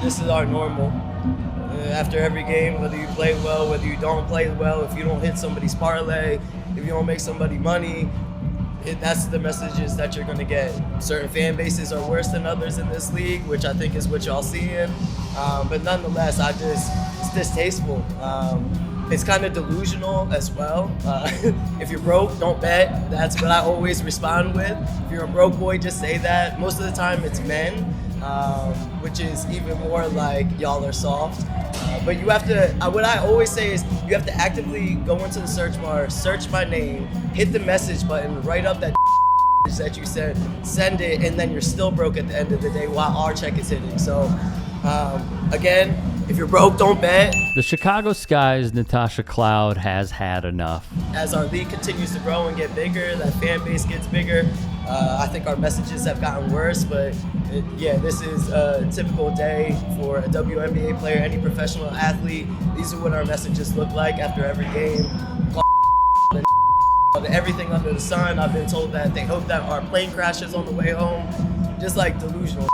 This is our normal. After every game, whether you play well, whether you don't play well, if you don't hit somebody's parlay, if you don't make somebody money, that's the messages that you're going to get. Certain fan bases are worse than others in this league, which I think is what y'all seeing. But nonetheless, it's distasteful. It's kind of delusional as well. If you're broke, don't bet. That's what I always respond with. If you're a broke boy, just say that. Most of the time it's men, which is even more like y'all are soft. But you have to, what I always say is you have to actively go into the search bar, search my name, hit the message button, write up that that you said, send it, and then you're still broke at the end of the day while our check is hitting. So again, if you're broke, don't bet. The Chicago Sky's Natasha Cloud has had enough. As our league continues to grow and get bigger, that fan base gets bigger, I think our messages have gotten worse, but this is a typical day for a WNBA player, any professional athlete. These are what our messages look like after every game. Everything under the sun. I've been told that they hope that our plane crashes on the way home. Just like delusional.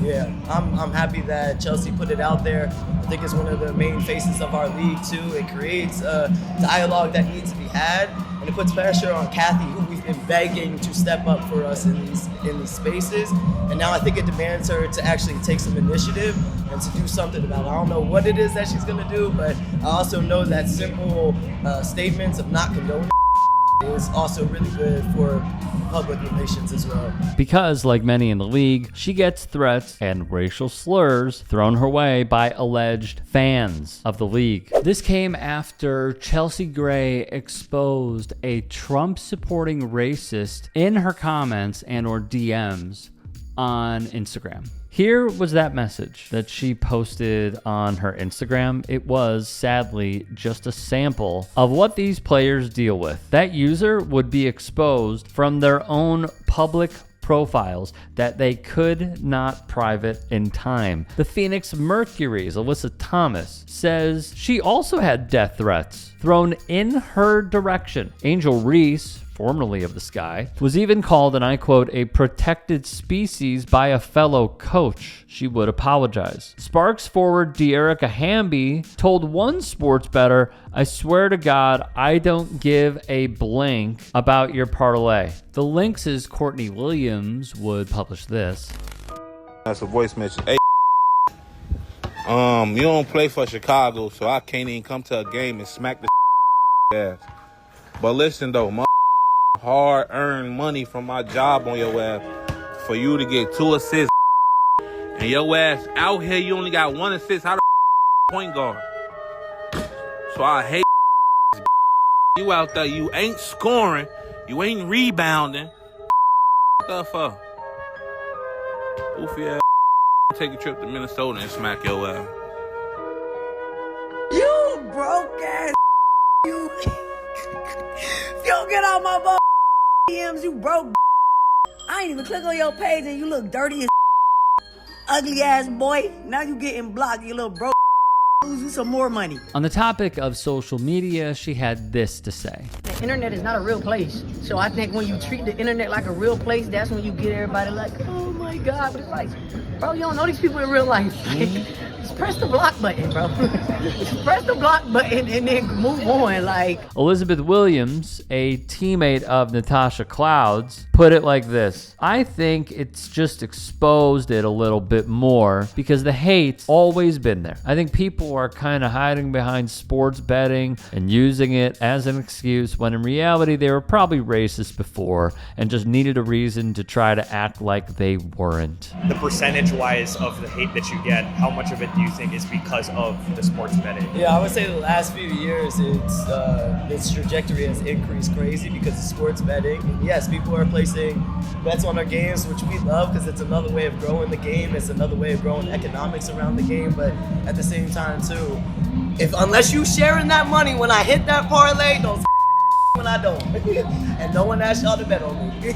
Yeah, I'm happy that Chelsea put it out there. I think it's one of the main faces of our league too. It creates a dialogue that needs to be had, and it puts pressure on Kathy, who we've been begging to step up for us in these spaces. And now I think it demands her to actually take some initiative and to do something about it. I don't know what it is that she's gonna do, but I also know that simple statements of not condoning is also really good for public relations as well. Because, like many in the league, she gets threats and racial slurs thrown her way by alleged fans of the league. This came after Chelsea Gray exposed a Trump-supporting racist in her comments and or DMs on Instagram. Here was that message that she posted on her Instagram. It was, sadly, just a sample of what these players deal with. That user would be exposed from their own public profiles that they could not private in time. The Phoenix Mercury's Alyssa Thomas says she also had death threats thrown in her direction. Angel Reese, formerly of the Sky, was even called, and I quote, a protected species by a fellow coach. She would apologize. Sparks forward De'Erica Hamby told one sports bettor, I swear to God, I don't give a blank about your parlay. The Lynx's Courtney Williams would publish this. That's a voice message. Hey, you don't play for Chicago, so I can't even come to a game and smack the ass. But listen though, hard-earned money from my job on your ass for you to get 2 assists. And your ass out here, you only got 1 assist. How the point guard? So I hate you out there. You ain't scoring. You ain't rebounding. What the fuck? Goofy ass. Take a trip to Minnesota and smack your ass. You broke ass. You don't get out my DMs, you broke. I ain't even click on your page and you look dirty as ugly ass boy. Now you getting blocked, you little broke. Lose you some more money. On the topic of social media, she had this to say. The internet is not a real place. So I think when you treat the internet like a real place, that's when you get everybody like, oh my God. But it's like, bro, you don't know these people in real life. Just press the block button, bro. Just press the block button and then move on. Like Elizabeth Williams, a teammate of Natasha Cloud's, put it like this. I think it's just exposed it a little bit more because the hate's always been there. I think people are kind of hiding behind sports betting and using it as an excuse when in reality they were probably racist before and just needed a reason to try to act like they weren't. The percentage-wise of the hate that you get, how much of it do you think is because of the sports betting? Yeah, I would say the last few years its trajectory has increased crazy because of sports betting. And yes, people are placing bets on our games, which we love because it's another way of growing the game. It's another way of growing economics around the game. But at the same time, too, unless you sharing that money when I hit that parlay, those when I don't. And no one asked y'all to bet on me.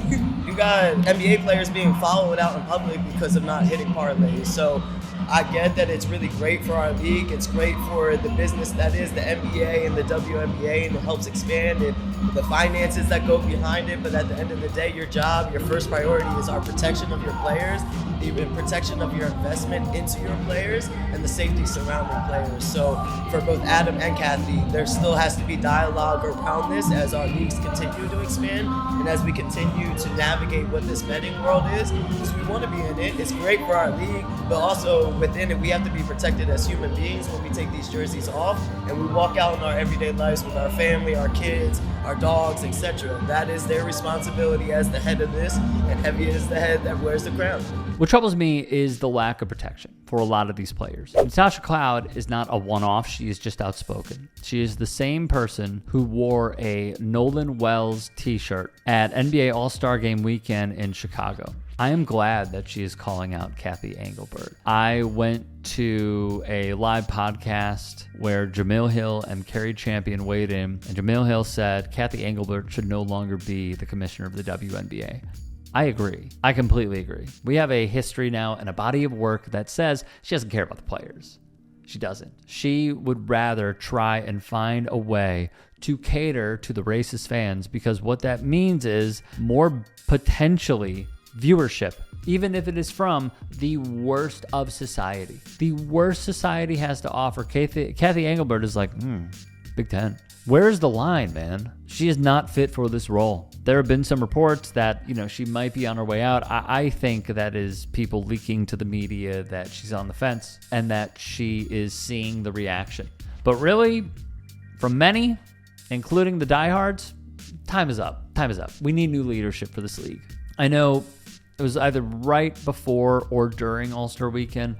You got NBA players being followed out in public because of not hitting parlays. So I get that it's really great for our league. It's great for the business that is the NBA and the WNBA, and it helps expand it, the finances that go behind it. But at the end of the day, your job, your first priority is our protection of your players, the protection of your investment into your players, and the safety surrounding players. So for both Adam and Kathy, there still has to be dialogue around this as our leagues continue to expand and as we continue to navigate what this betting world is, because we want to be in it. It's great for our league, but also within it, we have to be protected as human beings when we take these jerseys off and we walk out in our everyday lives with our family, our kids, our dogs, etc. That is their responsibility as the head of this, and heavy is the head that wears the crown. What troubles me is the lack of protection for a lot of these players. Natasha Cloud is not a one-off. She is just outspoken. She is the same person who wore a Nolan Wells t-shirt at NBA All-Star Game weekend in Chicago. I am glad that she is calling out Kathy Engelbert. I went to a live podcast where Jamil Hill and Kerry Champion weighed in, and Jamil Hill said Kathy Engelbert should no longer be the commissioner of the WNBA. I agree. I completely agree. We have a history now and a body of work that says she doesn't care about the players. She doesn't. She would rather try and find a way to cater to the racist fans, because what that means is more potentially viewership, even if it is from the worst of society. The worst society has to offer. Kathy Engelbert is like, Big Ten. Where's the line, man? She is not fit for this role. There have been some reports that, she might be on her way out. I think that is people leaking to the media that she's on the fence and that she is seeing the reaction. But really, from many, including the diehards, time is up. Time is up. We need new leadership for this league. I know it was either right before or during All-Star Weekend.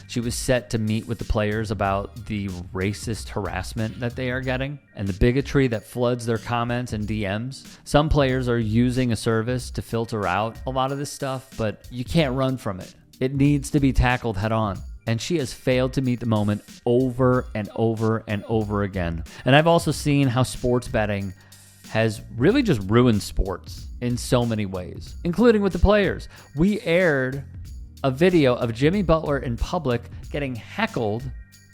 She was set to meet with the players about the racist harassment that they are getting and the bigotry that floods their comments and DMs. Some players are using a service to filter out a lot of this stuff, but you can't run from it. It needs to be tackled head on. And she has failed to meet the moment over and over and over again. And I've also seen how sports betting has really just ruined sports in so many ways, including with the players. We aired a video of Jimmy Butler in public getting heckled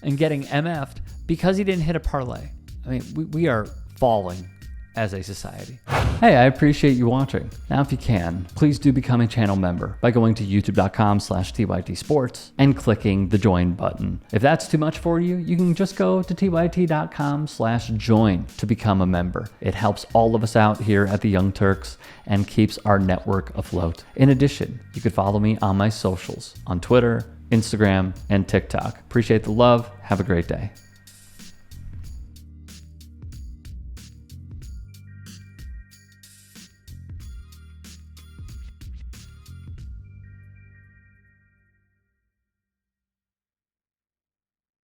and getting MF'd because he didn't hit a parlay. I mean, we are falling as a society. Hey, I appreciate you watching. Now, if you can, please do become a channel member by going to youtube.com/TYT Sports and clicking the join button. If that's too much for you, you can just go to tyt.com/join to become a member. It helps all of us out here at the Young Turks and keeps our network afloat. In addition, you could follow me on my socials on Twitter, Instagram, and TikTok. Appreciate the love. Have a great day.